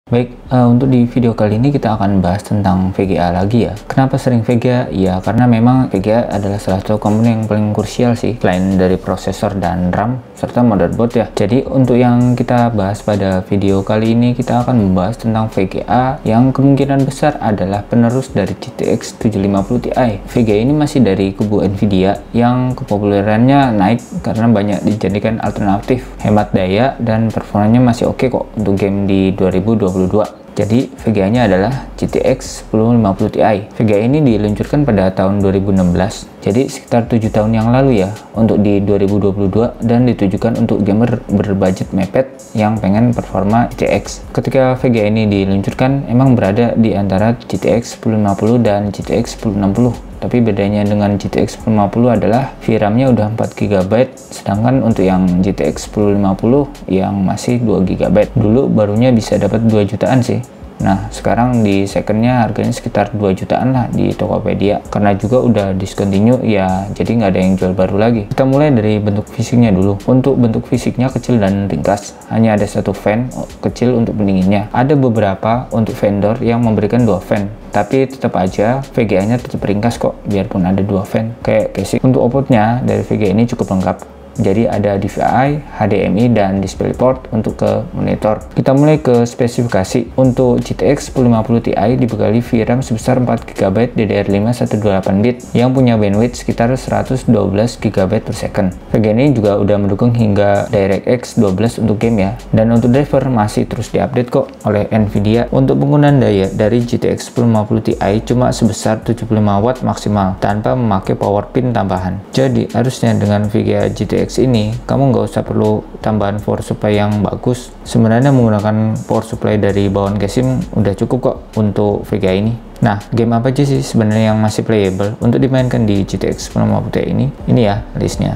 Baik, untuk di video kali ini kita akan bahas tentang VGA lagi ya. Kenapa sering VGA? Ya karena memang VGA adalah salah satu komponen yang paling krusial sih, selain dari prosesor dan RAM serta motherboard ya. Jadi untuk yang kita bahas pada video kali ini, kita akan membahas tentang VGA yang kemungkinan besar adalah penerus dari GTX 750 Ti. VGA ini masih dari kubu Nvidia yang kepopulerannya naik karena banyak dijadikan alternatif, hemat daya, dan performanya masih oke kok untuk game di 2022. Jadi VGA-nya adalah GTX 1050 Ti. VGA ini diluncurkan pada tahun 2016, jadi sekitar 7 tahun yang lalu ya, untuk di 2022, dan ditujukan untuk gamer berbudget mepet yang pengen performa GTX. Ketika VGA ini diluncurkan, emang berada di antara GTX 1050 dan GTX 1060. Tapi bedanya dengan GTX 1050 adalah VRAM-nya udah 4 GB, sedangkan untuk yang GTX 1050 yang masih 2 GB. Dulu barunya bisa dapat 2 jutaan sih. Nah, sekarang di secondnya harganya sekitar 2 jutaan lah di Tokopedia. Karena juga udah discontinue ya, jadi nggak ada yang jual baru lagi. Kita mulai dari bentuk fisiknya dulu. Untuk bentuk fisiknya kecil dan ringkas. Hanya ada satu fan kecil untuk pendinginnya. Ada beberapa untuk vendor yang memberikan 2 fan. Tapi tetap aja VGA-nya tetap ringkas kok, biarpun ada 2 fan. Kayak casing. Untuk outputnya dari VGA ini cukup lengkap. Jadi ada DVI, HDMI, dan DisplayPort untuk ke monitor. Kita mulai ke spesifikasi. Untuk GTX 1050 Ti dibekali VRAM sebesar 4 GB DDR5 128-bit yang punya bandwidth sekitar 112 GB per second. VGA ini juga udah mendukung hingga DirectX 12 untuk game ya. Dan untuk driver masih terus diupdate kok oleh Nvidia. Untuk penggunaan daya dari GTX 1050 Ti cuma sebesar 75 watt maksimal tanpa memakai power pin tambahan. Jadi harusnya dengan VGA GTX ini kamu nggak usah perlu tambahan power supply yang bagus. Sebenarnya menggunakan power supply dari bawaan casing udah cukup kok untuk VGA ini. Nah, game apa aja sih sebenarnya yang masih playable untuk dimainkan di GTX 1050 Ti ini? Ini ya listnya.